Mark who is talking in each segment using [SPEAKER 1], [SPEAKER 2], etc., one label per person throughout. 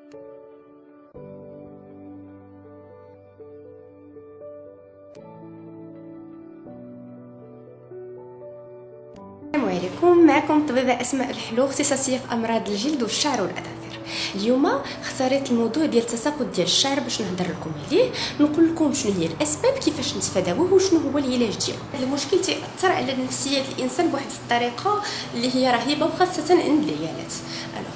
[SPEAKER 1] السلام عليكم. معكم الطبيبه اسماء الحلو، اختصاصيه في امراض الجلد والشعر والاظافر. اليوم اختاريت الموضوع ديال التساقط ديال الشعر باش نهضر لكم عليه، نقول لكم شنو هي الاسباب، كيفاش نتفاداوه وشنو هو العلاج ديالو. هذا المشكل تاثر على نفسيه الانسان بواحد الطريقه اللي هي رهيبه، وخاصه عند العيالات.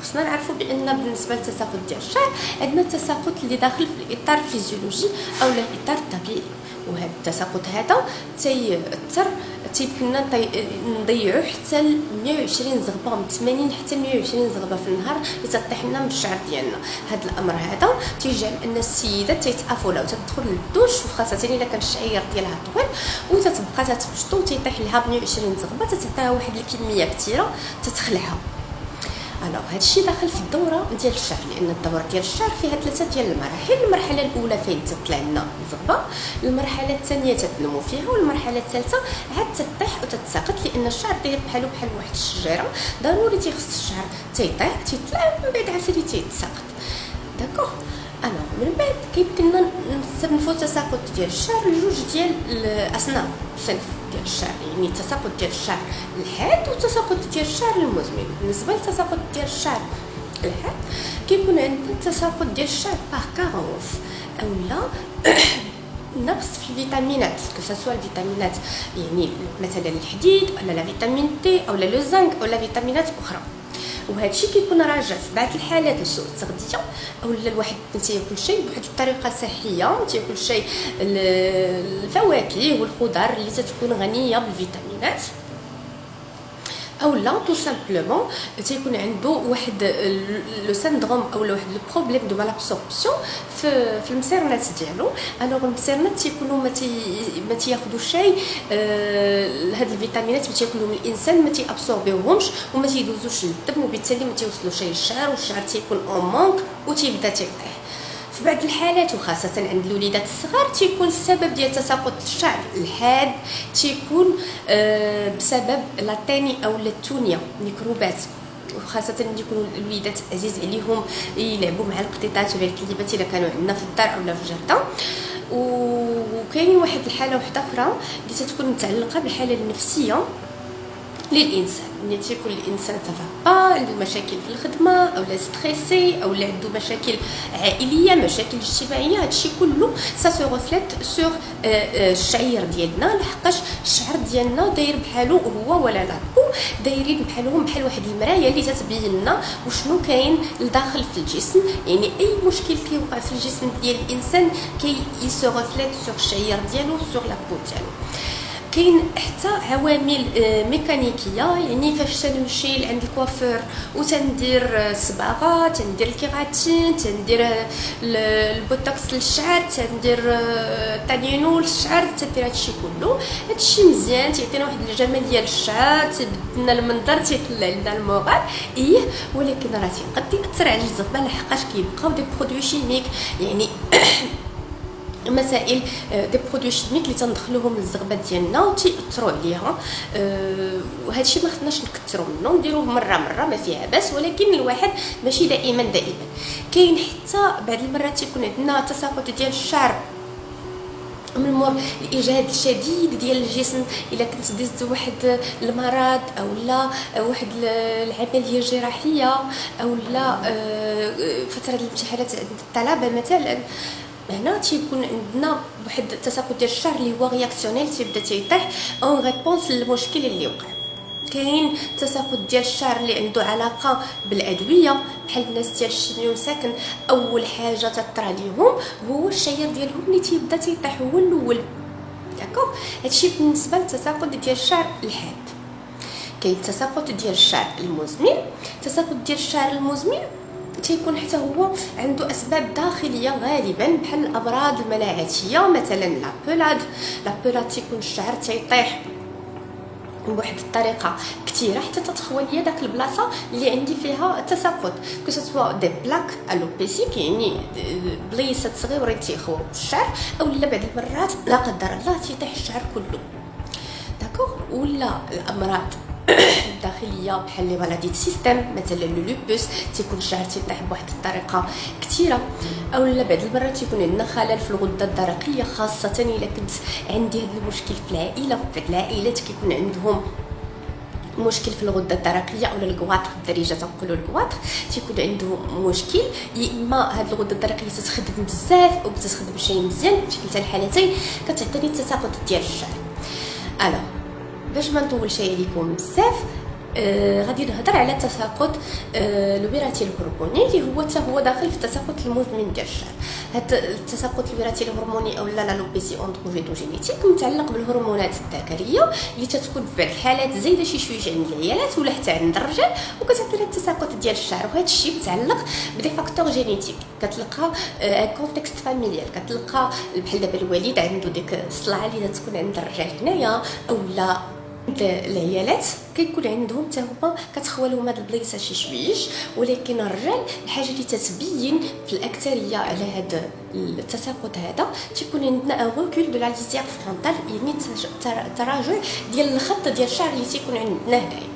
[SPEAKER 1] خصنا نعرفوا بان بالنسبه للتساقط ديال الشعر عندنا التساقط اللي داخل في الاطار الفيزيولوجي او الاطار الطبيعي، وهذا التساقط هذا تيمكننا نضيعوا حتى 120 زغبه، من 80 حتى 120 زغبه في النهار اللي تطيح لنا من الشعر ديالنا. هذا الامر هذا تيجعل ان السيدات تيتافوا لها وتدخل للدوش، وخاصه الا كان الشعير ديالها طويل، وتتبقى تتبشطو وتيطيح لها ب 120 زغبه، تتعطيها واحد الكميه كثيره تتخلعها. هادشي داخل في الدوره ديال الشعر، لان الدوره ديال الشعر فيها 3 ديال المراحل. المرحله الاولى فين تطلع لنا الزغبه، المرحله الثانيه تتنمو فيها، والمرحله الثالثه عاد تطيح وتتساقط، لان الشعر داير بحال واحد الشجره، ضروري تيخص الشعر تيطيح تيطلع ومن بعد عاوتاني تيتساقط. داكوغ. من بعد كيمكننا نصنفوا التساقط ديال الشعر لجوج ديال الاصناف صنف ديال الشعر، يعني التساقط ديال الشعر الحاد والتساقط ديال الشعر المزمن. بالنسبه للتساقط ديال الشعر الحاد كيكون عندنا التساقط ديال الشعر باغ كارونس اولا نقص في الفيتامينات، كسوا الفيتامينات، يعني مثلا الحديد ولا لا فيتامين تي او لو زنك او لا فيتامينات اخرى. وهذا الشيء كيكون راجع في بعض الحالات لسوء التغذيه، اولا الواحد ما تياكل شيء بواحد الطريقه صحيه، تياكل شيء الفواكه والخضر اللي تتكون غنيه بالفيتامينات، اولا تو سامبلومون تيكون عنده واحد لو سيندروم اولا واحد لو بروبليم دو مالابسوربسيون في المسيرنات ديالو. المسيرنات تيكونوا ما تياخذوا شيء، هاد الفيتامينات ما تياكلهم الانسان، ما تيابسوربيوهمش وما تيدوزوش للدم، وبالتالي ما تيوصلوا شيء للشعر، والشعر تيكون اون مونك وتيبدا تيطيح. في بعض الحالات وخاصه عند الوليدات الصغار تيكون السبب ديال تساقط الشعر الحاد تيكون بسبب لاتيني او التونيا ميكروبات، وخاصه اللي يكونوا الوليدات عزيز عليهم يلعبوا مع القطيطات ولا الكليبات الا كانوا عندنا في الدار اولا في الجرده. وكاين واحد الحاله واحده اخرى اللي تتكون متعلقه بالحاله النفسيه للانسان، ملي تيكون الانسان تفابا عنده مشاكل في الخدمه او لا ستريسي او لا عنده مشاكل عائليه، مشاكل اجتماعيه، هادشي كله سا سو ريفليت سور الشعير ديالنا، لحقاش الشعر ديالنا داير بحالو هو ولا لا دايرين بحالهم بحال واحد المرايه اللي تتبين لنا وشنو كاين لداخل في الجسم. يعني اي مشكل كيوقع في الجسم ديال الانسان كي سو ريفليت سور الشعير ديالو سور لا بو ديالو. كاين حتى عوامل ميكانيكيه، يعني فاش تنمشي لعند الكوافير وتندير صباغه، تندير الكيراتين، تندير البوتوكس للشعر، تندير تانينو للشعر، تدير هادشي كله. هادشي مزيان تيعطينا واحد الجماليه للشعر، تبدلنا المنظر، تيطلع لنا المورال، ولكن راه تيقد ياثر على الزغبه لحقاش كيبقاو دي برودوي شيميك، يعني مسائل دي برودوي شيميك اللي تندخلوهم للزغبه ديالنا وتيأثروا عليها. وهذا الشيء ما خصناش نكثروا منه، نديروه مره ما فيها باس، ولكن الواحد ماشي دائما. كاين حتى بعض المرات تيكون عندنا تساقط ديال الشعر من مور الاجهاد الشديد ديال الجسم، الا كنت دزت واحد المرض او لا واحد العمليه جراحيه او لا فتره الامتحانات عند الطلبه مثلا، هنا تيكون عندنا واحد التساقط ديال الشعر اللي هو رياكسيونيل، تيبدا تيطيح اون ريبونس للمشكل اللي وقع. كاين تساقط ديال الشعر اللي عنده علاقه بالادويه، بحال الناس ديال الشميون ساكن، اول حاجه تطرى ليهم هو الشعير ديالهم اللي تيبدا تيطيح هو الاول. داكوغ. هادشي بالنسبه للتساقط ديال الشعر الحاد. كاين التساقط ديال الشعر المزمن. التساقط ديال الشعر المزمن تيكون حتى هو عنده اسباب داخليه غالبا، بحال الامراض المناعتيه، مثلا لابولاد تيكون الشعر تيطيح بواحد الطريقه كثيره حتى تتخوى ليا داك البلاصه اللي عندي فيها تساقط، كو سوا دي بلاك الوبيسيك، يعني بليصات صغيورين تيخويو الشعر، او لا بعض المرات لا قدر الله تيطيح الشعر كله. داكوغ. ولا الامراض الداخليه بحال لي مالادي سيستم مثلا لو لوبوس، تيكون الشعر تيطيح بواحد الطريقه كثيره، او لا بعض المرات تيكون عندنا خلل في الغده الدرقيه، خاصه الا كنت عندي هذا المشكل في العائله. في بعض العائلات كيكون عندهم مشكل في الغده الدرقيه او الكواطر، الدارجه تنقولوا الكواطر، تيكون عندهم مشكل، يا اما هاد الغده الدرقيه تتخدم بزاف او تتخدم شي مزيان، في كلتا الحالتين كتعطيني التساقط ديال الشعر. انا باش ما نطولش عليكم بزاف، غادي نهضر على التساقط الوراثي الهرموني اللي هو حتى هو داخل في التساقط المزمن ديال الشعر. هذا التساقط الوراثي الهرموني او لا لوبيسي اندروجينيتيك متعلق بالهرمونات الذكريه اللي تتكون في بعض الحالات زايده شي شويه عند العيالات ولا حتى عند الرجال، وكتعطينا التساقط ديال الشعر. وهذا الشيء متعلق بدي فاكتور جينيتيك، كتلقى كونتكست فاميليال، كتلقى بحال دابا الوالد عنده ديك الصلعه اللي تكون عند الرجال هنايا، او لا العيالات كيكون عندهم حتى هما كتخوالهم هاد البليصه شي شويش. ولكن الرجال الحاجه اللي تتبين في الاكثريه على هذا التساقط هذا تيكون عندنا ريكول دو لا ليزير فرونتال، يعني تراجع ديال الخط ديال الشعر اللي تيكون عندنا هنايا.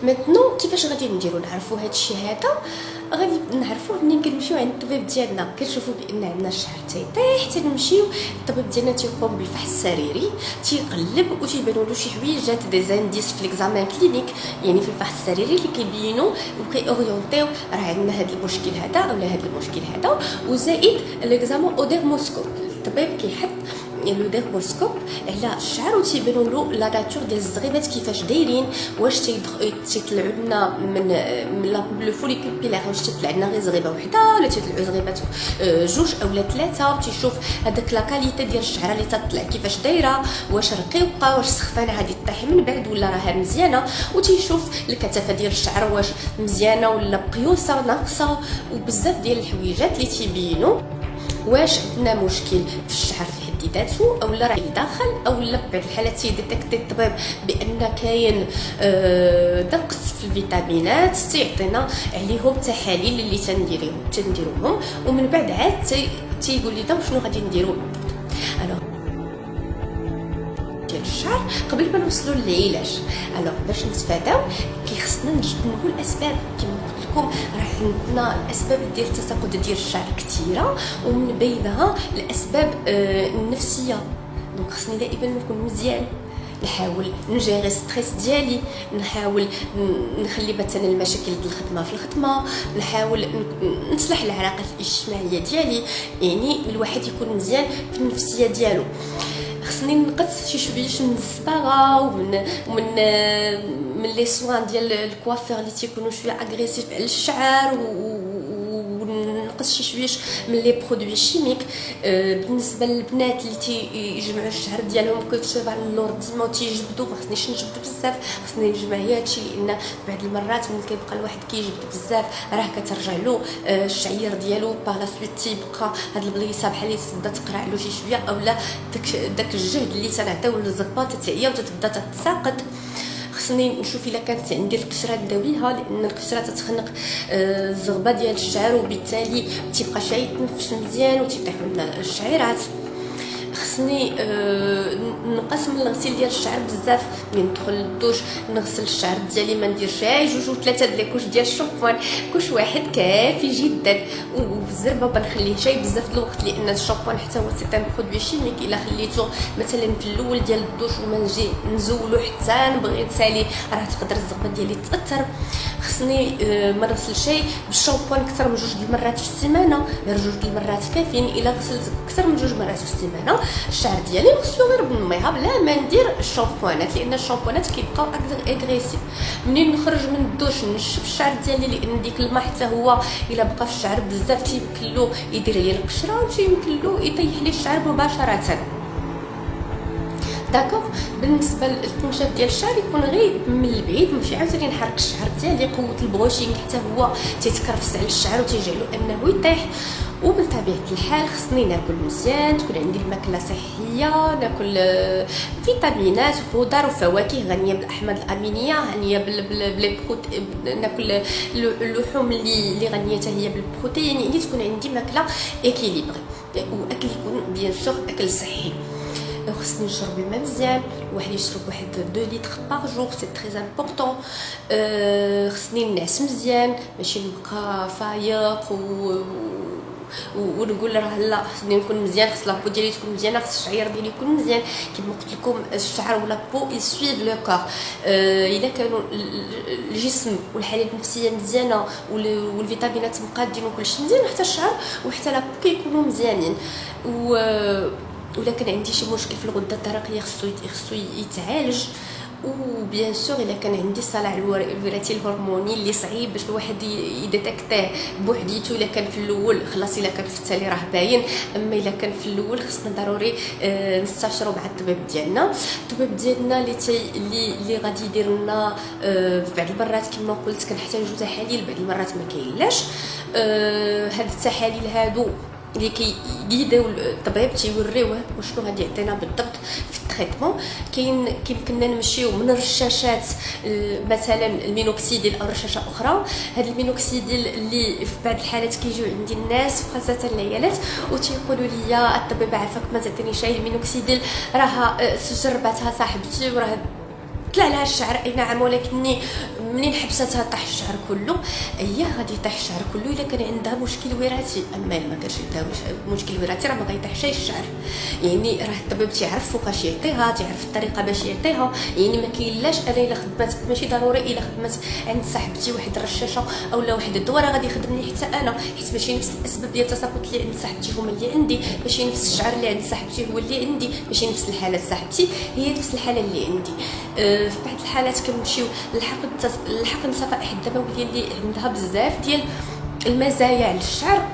[SPEAKER 1] متنو كيفاش غادي نديرو نعرفوا هذا الشيء هذا؟ غادي نعرفوه منين كنمشيو عند الطبيب ديالنا، كنشوفوا بان عندنا الشعر تيطيح، تنمشيو الطبيب ديالنا تيقوم بالفحص السريري، تيقلب وتيبانوا له شي حويجات دي زانديس في ليكزامان كلينيك، يعني في الفحص السريري اللي كيبينوا وكيوريونتيو راه عندنا هذا المشكل هذا او لا هذا المشكل هذا. وزائد ليكزامان اوديرموسكوب، الطبيب كيحط لو ديرموسكوب على الشعر وتيبانوا له لا ناتور ديال الزغيبات كيفاش دايرين، واش تيطلعوا لنا من لو فوليكول بيلار، واش تيطلع لنا غير زغيبه وحده ولا تيطلعوا زغيبات جوج اولا ثلاثه، وتيشوف هذاك لا كاليتي ديال الشعره اللي تطلع كيفاش دايره، واش رقيقه واش سخفانه غادي طيح من بعد ولا راها مزيانه، وتيشوف الكثافه ديال الشعر واش مزيانه ولا بقيوسه ناقصه، وبزاف ديال الحويجات اللي تيبينوا واش عندنا مشكل في الشعر في حد ذاته او لا راه داخل، او لا في بعض الحالات تيديتيكتي الطبيب بان كاين نقص في الفيتامينات، تيعطينا عليهم تحاليل اللي تنديروهم، ومن بعد عاد تيقول لنا شنو غادي نديرو. انا ديال الشعر قبل ما نوصلوا للعلاج، باش نتفاداو كيخصنا نجنبوا الاسباب. كما قلت لكم راه عندنا الاسباب ديال التساقط ديال الشعر كثيره، ومن بينها الاسباب النفسيه. دونك خصني دائما نكون مزيان، نحاول نجيري ستريس ديالي، نحاول نخلي مثلا المشاكل ديال الخدمه في الخدمه، نحاول نصلح العلاقات الاجتماعيه ديالي، يعني الواحد يكون مزيان في النفسيه ديالو. خصني نقص شي شويش من الصباغه ومن لي سوان ديال الكوافير اللي تيكونوا شويه اغريسيف على الشعر، ونقص شي شويش من لي برودوي شيميك. بالنسبه للبنات اللي تيجمعوا الشعر ديالهم كيتشوف على اللور ديما وتيجبدوا، ما خصنيش نجبد بزاف، خصني نجمع هي هادشي، لان بعض المرات ملي كيبقى الواحد كيجبد بزاف راه كترجع له الشعير ديالو بالا سويت، تيبقى هاد البليصه بحال اللي تبدا تقرع له شي شويه، اولا داك الجهد اللي تنعطيو للزغبه تتعيا وتتبدا تتساقط. خصني نشوف الا كانت عندي القشره نداويها، لان القشره تتخنق الزغبه ديال الشعر، وبالتالي تيبقى شي يتنفس مزيان وتيطيحوا لنا الشعيرات. خصني نقص من الغسيل ديال الشعر بزاف، ملي ندخل للدوش نغسل الشعر ديالي ما نديرش جوج وثلاثه د لي كوش ديال الشامبوان، كوش واحد كافي جدا، وبالزربه ما نخليه شي بزاف د الوقت، لان الشامبوان حتى هو سي ان برودوي شيميك، الا خليته مثلا في الاول ديال الدوش وما نجي نزولو حتى نبغي نسالي راه تقدر الزغبه ديالي تاثر. خصني ما نغسلش بالشامبوان اكثر من 2 المرات في السيمانه، غير 2 المرات كافيين. الا غسلت اكثر من 2 مرات في السيمانه الشعر ديالي نغسلو غير بالميه بلا ما ندير الشامبوانات، لان الشامبوانات كيبقاو اغريسيف. منين نخرج من الدوش نشف الشعر ديالي، لان ديك الماء حتى هو الا بقى في الشعر بزاف تيمكن له يدير لي القشره وتيمكن له يطيح لي الشعر مباشره. داكوغ. بالنسبه للتنشاف ديال الشعر يكون غير من البعيد، ماشي عاوتاني نحرك الشعر ديالي. قوه البروشينغ حتى هو تيتكرفس على الشعر وتيجعلو انه يطيح. وبطبيعه الحال خصني ناكل مزيان، تكون عندي الماكله صحيه، ناكل فيتامينات وخضر وفواكه غنيه بالاحماض الامينيه، غنيه بلي ناكل اللحوم اللي غنيه حتى هي بالبروتين، يعني تكون عندي ماكله اكيليبري، واكل يكون بيان سور اكل صحي. خصني نشرب الماء مزيان، الواحد يشرب واحد 2 لتر باغ جور، سي تري امبورطون. خصني نعس مزيان، ماشي نبقى فايق ونقول راه لا خصني نكون مزيان، خص لابو ديالي تكون مزيانه، خص الشعير ديالي يكون مزيان. كيما قلت لكم الشعر ولا بو يسويف لو كور. الا كانوا الجسم والحاله النفسيه مزيانه والفيتامينات مقادين وكلشي مزيان، حتى الشعر وحتى لابو كيكونوا مزيانين. ولا كان عندي شي مشكل في الغده الدرقيه خصو يتعالج. وبيان سور الا كان عندي صلع الوراثي الهرموني اللي صعيب باش الواحد يديتكتيه بوحديتو، الا كان في الاول خلاص، الا كان في التالي راه باين، اما الا كان في الاول خصنا ضروري نستشروا مع الطبيب ديالنا. الطبيب ديالنا اللي غادي يدير لنا في بعض المرات كما قلت كنحتاجوا تحاليل، بعض المرات ما كاينلاش. هاد التحاليل هادو اللي كيقيداو الطبيب تيوريوه وشنو غادي يعطينا بالضبط في التريتمون. كيمكننا نمشيو من الرشاشات مثلا المينوكسيديل او رشاشه اخرى. هاد المينوكسيديل اللي في بعض الحالات كيجيو عندي الناس خاصه العيالات وتيقولوا لي الطبيب عافاك ما تعطيني شي المينوكسيديل، راه جربتها صاحبتي وراه طلع لها الشعر. اي نعم، ولكني منين حبستها طاح الشعر كله. غادي يطيح الشعر كله الا كان عندها مشكل وراثي، اما ما كانش عندها مشكل وراثي راه ما غيطيح شي الشعر. يعني راه الطبيب تيعرف فوقاش يعطيها، تيعرف الطريقه باش يعطيها. يعني ما كاينلاش انا الا خدمت ماشي ضروري الا خدمت عند صاحبتي واحد الرشاشه اولا واحد الدواء راه غادي يخدمني حتى انا، حيت ماشي نفس الاسباب ديال التساقط اللي عند صاحبتي هما اللي عندي، ماشي نفس الشعر اللي عند صاحبتي هو اللي عندي، ماشي نفس الحالات صاحبتي هي نفس الحاله اللي عندي. في بعض الحالات كنمشيو للحقن الصفائح الدمويه اللي عندها بزاف ديال المزايا على الشعر،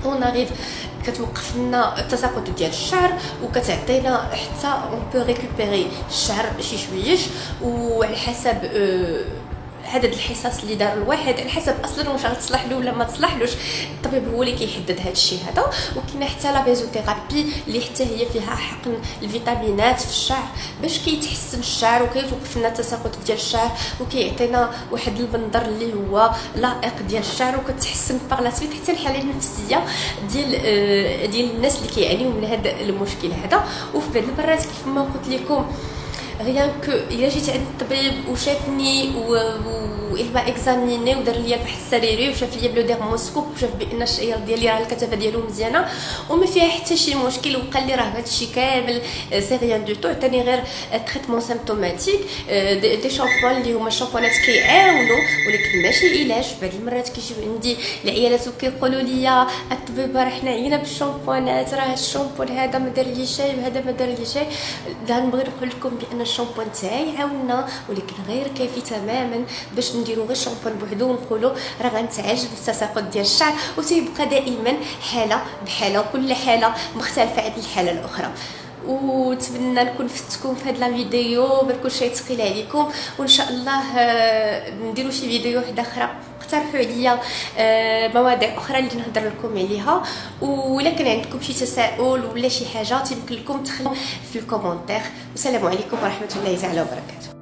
[SPEAKER 1] ونغيف كتوقف لنا التساقط ديال الشعر وكتعطينا حتى اون بو ريكوبيري الشعر شي شويش. وعلى حسب عدد الحصص اللي دار الواحد، على حسب اصلا واش غتصلح له ولا ما تصلحلوش، الطبيب هو اللي كيحدد هذا الشيء هذا. وكاينه حتى لا بيزوثيرابي اللي حتى هي فيها حقن الفيتامينات في الشعر باش كيتحسن الشعر وكيتوقف لنا التساقط ديال الشعر وكيعطينا واحد المنظر اللي هو لائق ديال الشعر، وكتحسن باغ لا سويت حتى الحاله النفسيه ديال الناس اللي كيعانيو من هذا المشكل هذا. وفي بعض المرات كيف ما قلت لكم غيان كو الا جيت عند الطبيب وشافني وإلما اكزاميني ودار ليا الفحص السريري وشاف ليا بلو ديرموسكوب وشاف بان الشعير ديالي راه الكثافه ديالو مزيانه وما فيها حتى شي مشكل، وقال لي راه هادشي كامل سي ريان دو تو، عطاني غير تريتمون سيمبتوماتيك دي شامبوان اللي هما شامبوانات كيعاونوا ولكن ماشي علاج. بعض المرات كيجيو عندي العيالات وكيقولوا لي الطبيب راه حنا عينا بالشامبوانات، راه الشامبون هذا ما دار لي شي وهذا ما دار لي شي. نبغي نقول لكم بان الشامبوان تاعي عاوننا ولكن غير كافي تماما باش نديرو غير شامبون بوحدو ونقولوا راه غنتعالج من التساقط ديال الشعر، وتيبقى دائما حاله بحاله وكل حاله مختلفه عن الحاله الاخرى. ونتمنى نكون فتكم في هاد لا فيديو ما يكونش شي ثقيل عليكم، وان شاء الله نديروا شي فيديو واحده اخرى اقترحوا عليا مواضيع اخرى اللي نهضر لكم عليها. ولا كان عندكم شي تساؤل ولا شي حاجه يمكن لكم تخلوا في الكومونتير. والسلام عليكم ورحمه الله تعالى وبركاته.